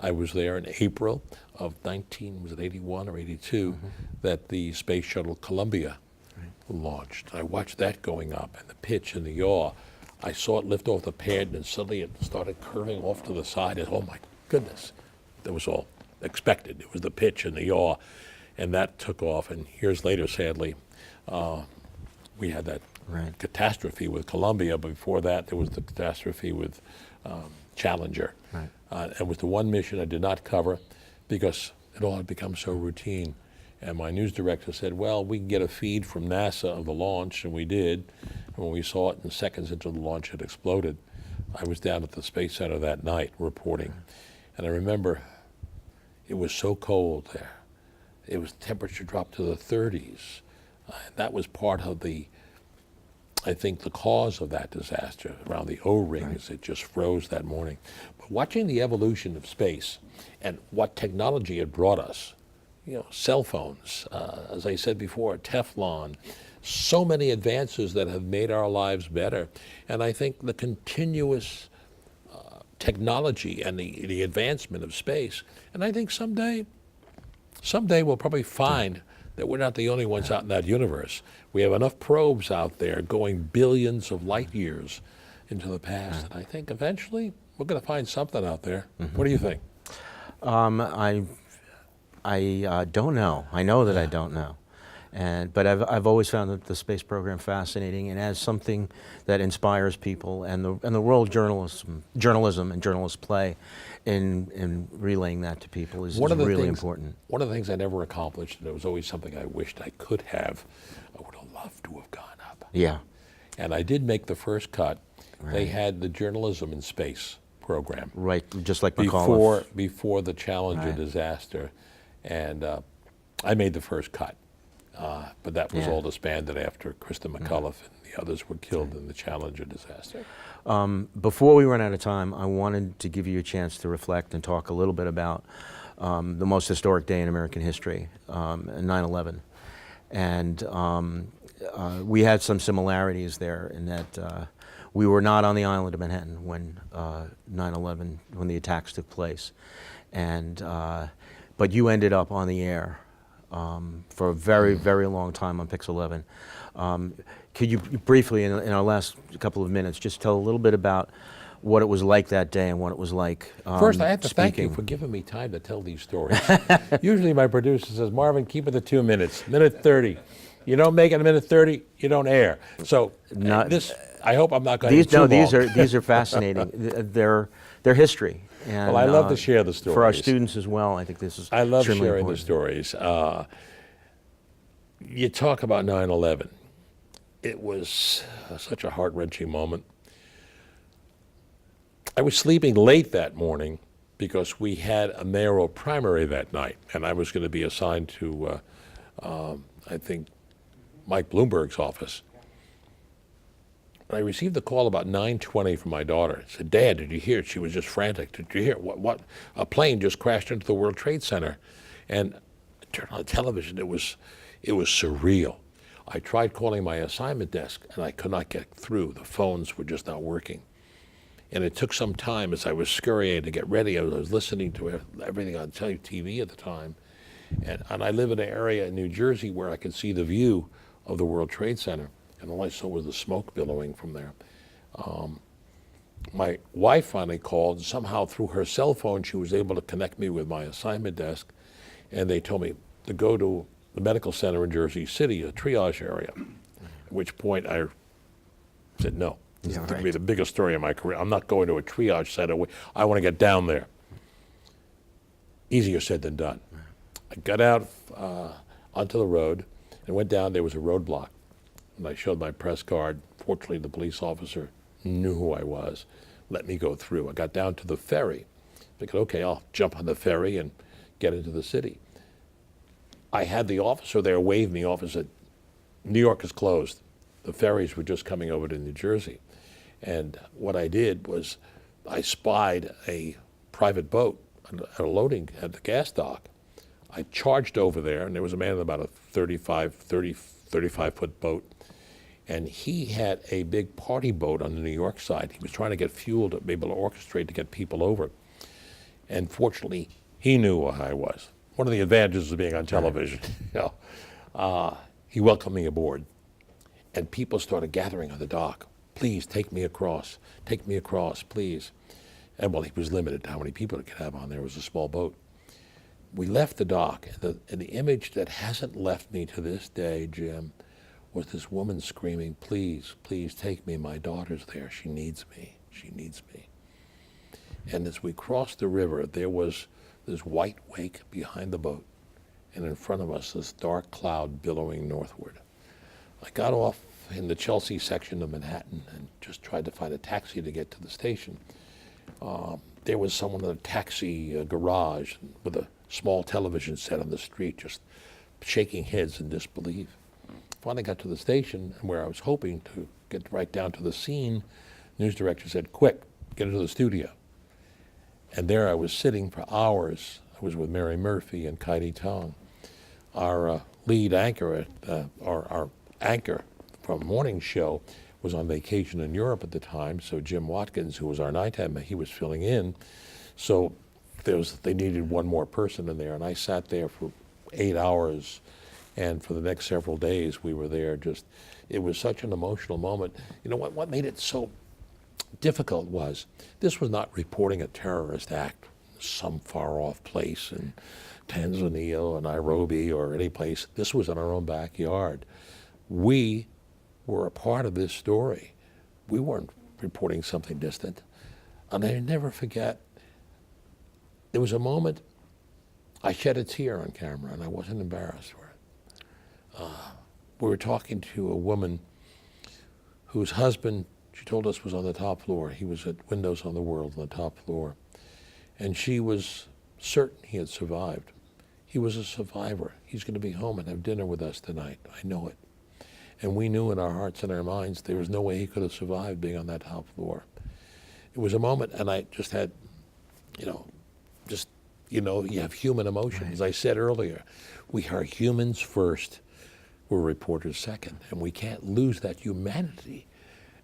I was there in April of 81 or 82, that the space shuttle Columbia launched. I watched that going up and the pitch and the yaw. I saw it lift off the pad and suddenly it started curving off to the side. And, oh my goodness, that was all expected. It was the pitch and the yaw, and that took off. And years later, sadly, we had that catastrophe with Columbia. Before that, there was the catastrophe with Challenger. It was the one mission I did not cover because it all had become so routine. And my news director said, well, we can get a feed from NASA of the launch, and we did. And when we saw it in seconds into the launch, it exploded. I was down at the Space Center that night reporting. And I remember it was so cold there. It was temperature dropped to the 30s. That was part of I think the cause of that disaster around the O-rings. It just froze that morning. But watching the evolution of space and what technology had brought us, cell phones, as I said before, Teflon, so many advances that have made our lives better. And I think the continuous technology and the advancement of space, and I think someday we'll probably find that we're not the only ones out in that universe. We have enough probes out there going billions of light years into the past. And I think eventually we're going to find something out there. What do you think? I don't know. I know that I don't know. But I've always found the space program fascinating, and as something that inspires people, and the role journalism and journalists play in relaying that to people is really important. One of the things I never accomplished, and it was always something I wished I could have, I would have loved to have gone up. Yeah. And I did make the first cut. They had the journalism in space program. Right, just like McAuliffe. Before the Challenger disaster. And I made the first cut. But that was all disbanded after Krista McAuliffe and the others were killed in the Challenger disaster. Before we run out of time, I wanted to give you a chance to reflect and talk a little bit about the most historic day in American history, 9/11. And we had some similarities there in that we were not on the island of Manhattan when 9/11, when the attacks took place. But you ended up on the air for a very, very long time on Pix 11. Could you briefly, in our last couple of minutes, just tell a little bit about what it was like that day and what it was like First, I have to thank you for giving me time to tell these stories. Usually my producer says, Marvin, keep it to 2 minutes, minute 30. You don't make it a minute 30, you don't air. So I hope I'm not going too long. These are fascinating. They're history. And, well, I love to share the stories. For our students as well, I think this is I love extremely sharing important. the stories. You talk about 9/11. It was such a heart-wrenching moment. I was sleeping late that morning because we had a mayoral primary that night, and I was going to be assigned to, I think, Mike Bloomberg's office. I received a call about 9:20 from my daughter. She said, Dad, did you hear it? She was just frantic. Did you hear it? What? A plane just crashed into the World Trade Center. And I turned on the television. It was surreal. I tried calling my assignment desk, and I could not get through. The phones were just not working. And it took some time as I was scurrying to get ready. I was listening to everything on TV at the time. And I live in an area in New Jersey where I could see the view of the World Trade Center. And all I saw was the smoke billowing from there. My wife finally called, and somehow through her cell phone, she was able to connect me with my assignment desk. And they told me to go to the medical center in Jersey City, a triage area, at which point I said, no, this is going to be the biggest story of my career. I'm not going to a triage center. I want to get down there. Easier said than done. I got out onto the road and went down. There was a roadblock. And I showed my press card. Fortunately, the police officer knew who I was, let me go through. I got down to the ferry. I figured, okay, I'll jump on the ferry and get into the city. I had the officer there wave me off and said, New York is closed. The ferries were just coming over to New Jersey. And what I did was I spied a private boat at a loading at the gas dock. I charged over there, and there was a man in about a 35-foot boat. And he had a big party boat on the New York side. He was trying to get fuel to be able to orchestrate to get people over. And fortunately, he knew who I was. One of the advantages of being on television. He welcomed me aboard. And people started gathering on the dock. Please, take me across, please. And well, he was limited to how many people he could have on there. It was a small boat. We left the dock, and the image that hasn't left me to this day, Jim, was this woman screaming, "Please, please take me. My daughter's there. She needs me. She needs me." And as we crossed the river, there was this white wake behind the boat, and in front of us, this dark cloud billowing northward. I got off in the Chelsea section of Manhattan and just tried to find a taxi to get to the station. There was someone in a taxi garage with a small television set on the street, just shaking heads in disbelief. Finally got to the station, and where I was hoping to get right down to the scene, the news director said, "Quick, get into the studio." And there I was sitting for hours. I was with Mary Murphy and Kaidi Tong. Our lead anchor, our anchor from morning show, was on vacation in Europe at the time, so Jim Watkins, who was our nighttime, he was filling in. So they needed one more person in there, and I sat there for 8 hours, and for the next several days we were there. It was such an emotional moment. You know what made it so difficult was this was not reporting a terrorist act some far off place in Tanzania or Nairobi or any place. This was in our own backyard. We were a part of this story. We weren't reporting something distant. And I never forget, there was a moment I shed a tear on camera, and I wasn't embarrassed for it. We were talking to a woman whose husband, she told us, was on the top floor. He was at Windows on the World on the top floor. And she was certain he had survived. He was a survivor. He's going to be home and have dinner with us tonight. I know it. And we knew in our hearts and our minds there was no way he could have survived being on that top floor. It was a moment, and I just had, you have human emotion. Right. As I said earlier, we are humans first, we're reporters second, and we can't lose that humanity.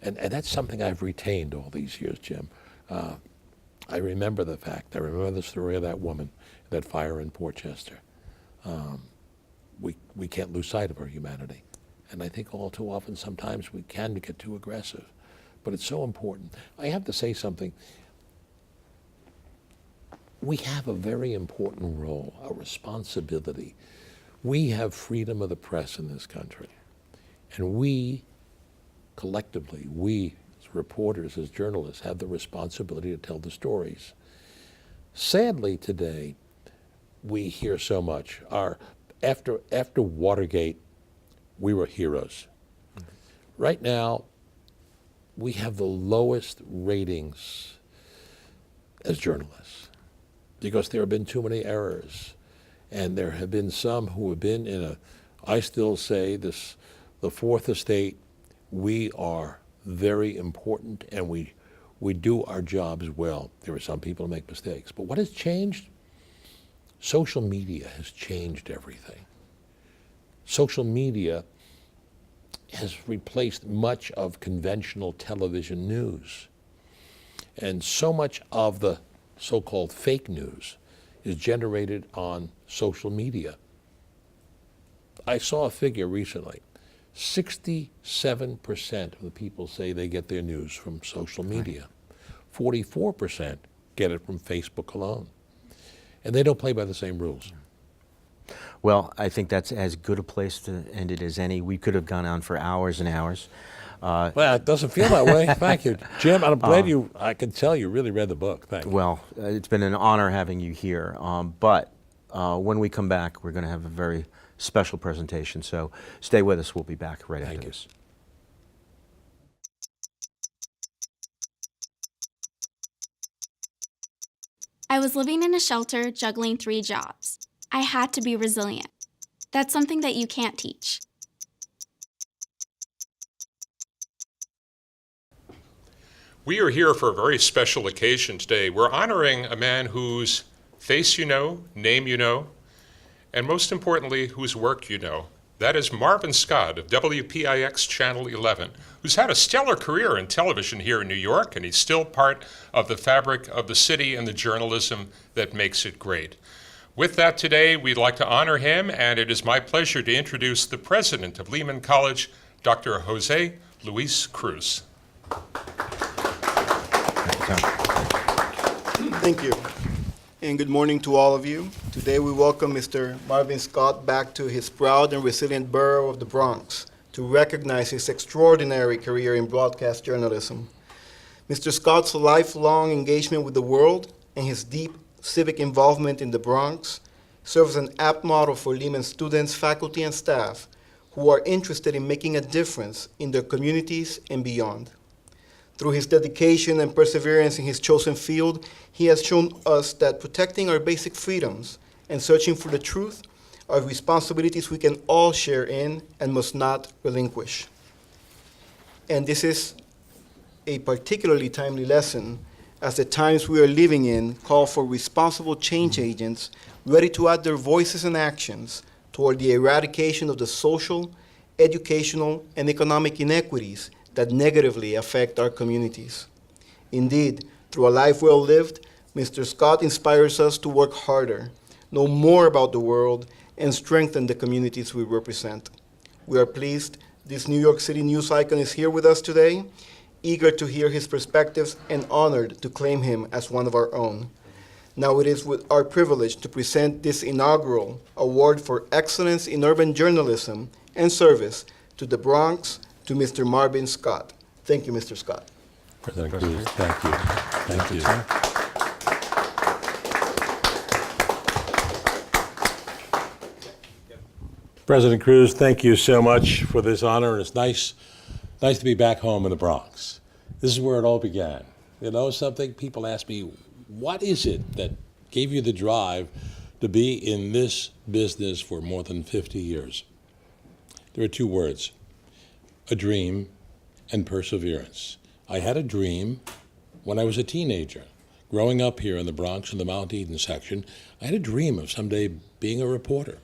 And that's something I've retained all these years, Jim. I remember the fact. I remember the story of that woman, that fire in Portchester. We can't lose sight of our humanity. And I think all too often, sometimes we can get too aggressive. But it's so important. I have to say something. We have a very important role, a responsibility. We have freedom of the press in this country. And we, collectively, we as reporters, as journalists, have the responsibility to tell the stories. Sadly, today, we hear so much. After Watergate, we were heroes. Right now, we have the lowest ratings as journalists because there have been too many errors. And there have been some who have been I still say this, the fourth estate, we are very important and we do our jobs well. There are some people who make mistakes. But what has changed? Social media has changed everything. Social media has replaced much of conventional television news. And so much of the so-called fake news is generated on social media. I saw a figure recently. 67% of the people say they get their news from social media. 44% get it from Facebook alone. And they don't play by the same rules. Well, I think that's as good a place to end it as any. We could have gone on for hours and hours. Well, it doesn't feel that way. Thank you, Jim. I'm glad I can tell you really read the book. Thank you. Well, it's been an honor having you here. But when we come back, we're going to have a very special presentation. So stay with us. We'll be back right after this. I was living in a shelter, juggling 3 jobs. I had to be resilient. That's something that you can't teach. We are here for a very special occasion today. We're honoring a man whose face you know, name you know, and most importantly, whose work you know. That is Marvin Scott of WPIX Channel 11, who's had a stellar career in television here in New York, and he's still part of the fabric of the city and the journalism that makes it great. With that today, we'd like to honor him, and it is my pleasure to introduce the president of Lehman College, Dr. Jose Luis Cruz. Thank you, and good morning to all of you. Today we welcome Mr. Marvin Scott back to his proud and resilient borough of the Bronx to recognize his extraordinary career in broadcast journalism. Mr. Scott's lifelong engagement with the world and his deep civic involvement in the Bronx serves as an apt model for Lehman students, faculty, and staff who are interested in making a difference in their communities and beyond. Through his dedication and perseverance in his chosen field, he has shown us that protecting our basic freedoms and searching for the truth are responsibilities we can all share in and must not relinquish. And this is a particularly timely lesson as the times we are living in call for responsible change agents ready to add their voices and actions toward the eradication of the social, educational, and economic inequities that negatively affect our communities. Indeed, through a life well lived, Mr. Scott inspires us to work harder, know more about the world, and strengthen the communities we represent. We are pleased this New York City news icon is here with us today, eager to hear his perspectives and honored to claim him as one of our own. Now it is with our privilege to present this inaugural Award for Excellence in Urban Journalism and Service to the Bronx, to Mr. Marvin Scott. Thank you, Mr. Scott. President Cruz, thank you. Thank you. President Cruz, thank you so much for this honor, and it's nice to be back home in the Bronx. This is where it all began. You know something? People ask me, what is it that gave you the drive to be in this business for more than 50 years? There are two words: a dream and perseverance. I had a dream when I was a teenager. Growing up here in the Bronx in the Mount Eden section, I had a dream of someday being a reporter.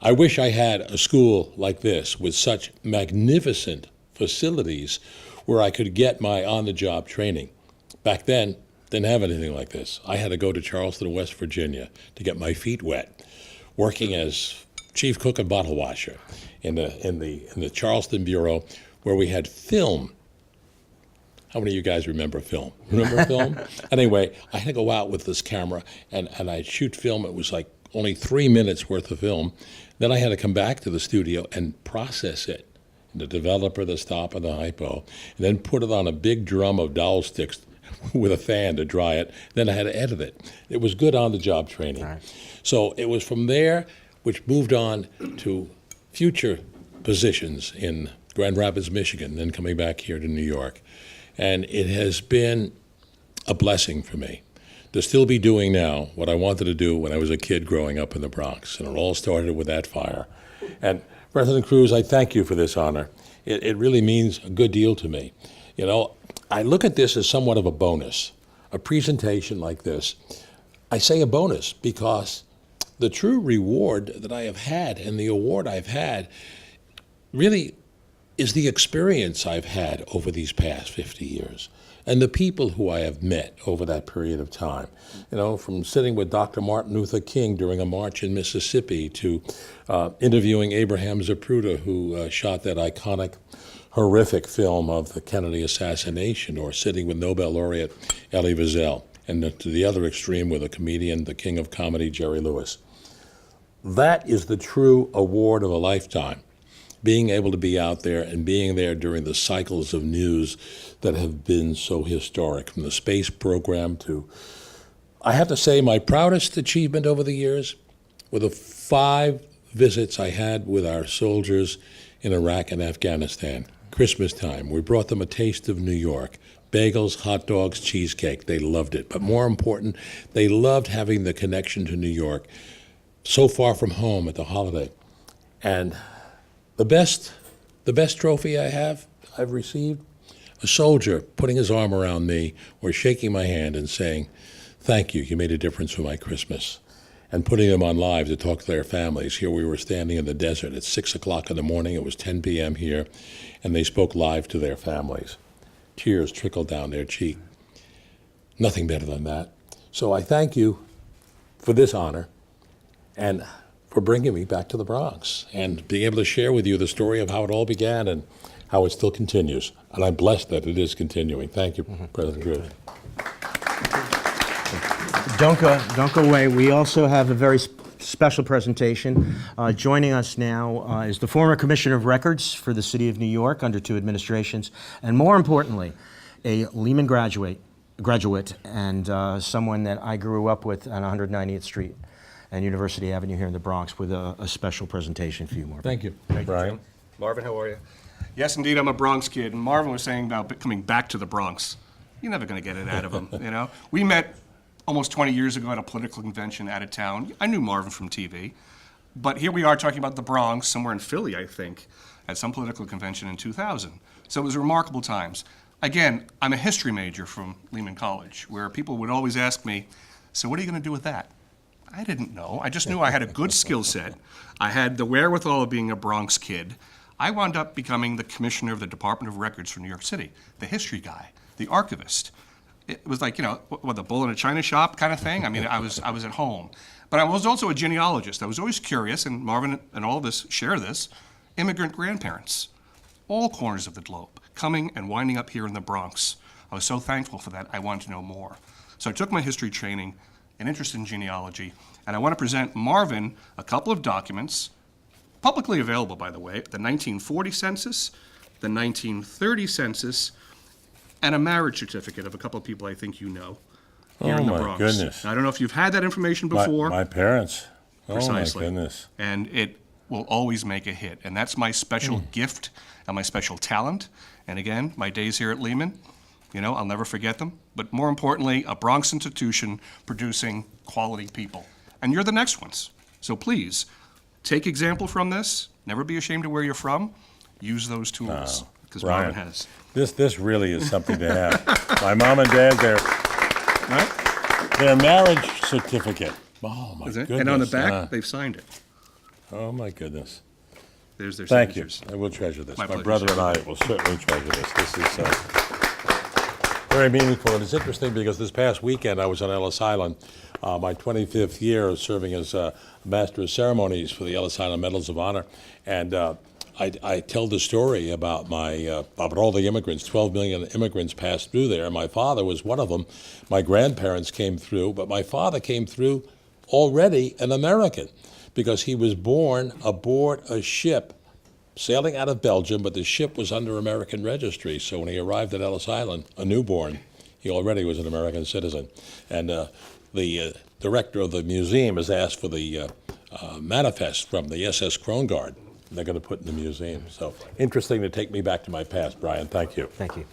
I wish I had a school like this with such magnificent facilities where I could get my on-the-job training. Back then, didn't have anything like this. I had to go to Charleston, West Virginia to get my feet wet, working as chief cook and bottle washer in the Charleston Bureau, where we had film. How many of you guys remember film? Remember film? Anyway, I had to go out with this camera and I'd shoot film. It was like only 3 minutes worth of film. Then I had to come back to the studio and process it. The developer, the stop, and the hypo, and then put it on a big drum of dowel sticks with a fan to dry it. Then I had to edit it. It was good on-the-job training. Right. So it was from there which moved on to future positions in Grand Rapids, Michigan, then coming back here to New York. And it has been a blessing for me to still be doing now what I wanted to do when I was a kid growing up in the Bronx. And it all started with that fire. And President Cruz, I thank you for this honor. It really means a good deal to me. You know, I look at this as somewhat of a bonus. A presentation like this, I say a bonus because the true reward that I have had and the award I've had really is the experience I've had over these past 50 years and the people who I have met over that period of time. You know, from sitting with Dr. Martin Luther King during a march in Mississippi to interviewing Abraham Zapruder, who shot that iconic, horrific film of the Kennedy assassination, or sitting with Nobel laureate Elie Wiesel, and to the other extreme with a comedian, the king of comedy, Jerry Lewis. That is the true award of a lifetime. Being able to be out there and being there during the cycles of news that have been so historic, from the space program to, I have to say, my proudest achievement over the years were the 5 visits I had with our soldiers in Iraq and Afghanistan. Christmas time, we brought them a taste of New York. Bagels, hot dogs, cheesecake, they loved it. But more important, they loved having the connection to New York, so far from home at the holiday. And the best trophy I've received, a soldier putting his arm around me or shaking my hand and saying, "Thank you, you made a difference for my Christmas," and putting them on live to talk to their families. Here we were standing in the desert at 6 o'clock in the morning, it was 10 p.m. here, and they spoke live to their families. Tears trickled down their cheek. Nothing better than that. So I thank you for this honor and for bringing me back to the Bronx and being able to share with you the story of how it all began and how it still continues. And I'm blessed that it is continuing. Thank you, President Cruz. Don't go away. We also have a very special presentation. Joining us now is the former Commissioner of Records for the City of New York under 2 administrations, and more importantly, a Lehman graduate and someone that I grew up with on 190th Street and University Avenue here in the Bronx with a special presentation for you, Marvin. Thank you, Thank you, Brian. Jim. Marvin, how are you? Yes, indeed, I'm a Bronx kid. And Marvin was saying about coming back to the Bronx. You're never going to get it out of him, you know? We met almost 20 years ago at a political convention out of town. I knew Marvin from TV. But here we are talking about the Bronx, somewhere in Philly, I think, at some political convention in 2000. So it was remarkable times. Again, I'm a history major from Lehman College, where people would always ask me, so what are you going to do with that? I didn't know. I just knew I had a good skill set. I had the wherewithal of being a Bronx kid. I wound up becoming the commissioner of the Department of Records for New York City, the history guy, the archivist. It was like, you know, what, the bull in a china shop kind of thing. I mean, I was at home. But I was also a genealogist. I was always curious, and Marvin and all of us share this, immigrant grandparents, all corners of the globe, coming and winding up here in the Bronx. I was so thankful for that. I wanted to know more. So I took my history training, an interest in genealogy, and I want to present Marvin a couple of documents, publicly available, by the way, the 1940 census, the 1930 census, and a marriage certificate of a couple of people I think you know here in the Bronx. Oh, my goodness. I don't know if you've had that information before. My parents. Precisely. Oh, my goodness. And it will always make a hit. And that's my special gift and my special talent. And again, my days here at Lehman, you know, I'll never forget them. But more importantly, a Bronx institution producing quality people. And you're the next ones. So please, take example from this. Never be ashamed of where you're from. Use those tools, because Marvin has. This really is something to have. My mom and dad, their marriage certificate. Oh, my goodness. And on the back, they've signed it. Oh, my goodness. There's their Thank you. signatures. I will treasure this. My My pleasure, brother sir. and I will certainly treasure this. This is very meaningful, and it's interesting because this past weekend I was on Ellis Island, my 25th year of serving as Master of Ceremonies for the Ellis Island Medals of Honor, and I tell the story about about all the immigrants. 12 million immigrants passed through there. My father was one of them. My grandparents came through, but my father came through already an American because he was born aboard a ship sailing out of Belgium, but the ship was under American registry. So when he arrived at Ellis Island, a newborn, he already was an American citizen. And the director of the museum has asked for the manifest from the SS Kronguard. They're going to put in the museum. So interesting to take me back to my past, Brian. Thank you. Thank you.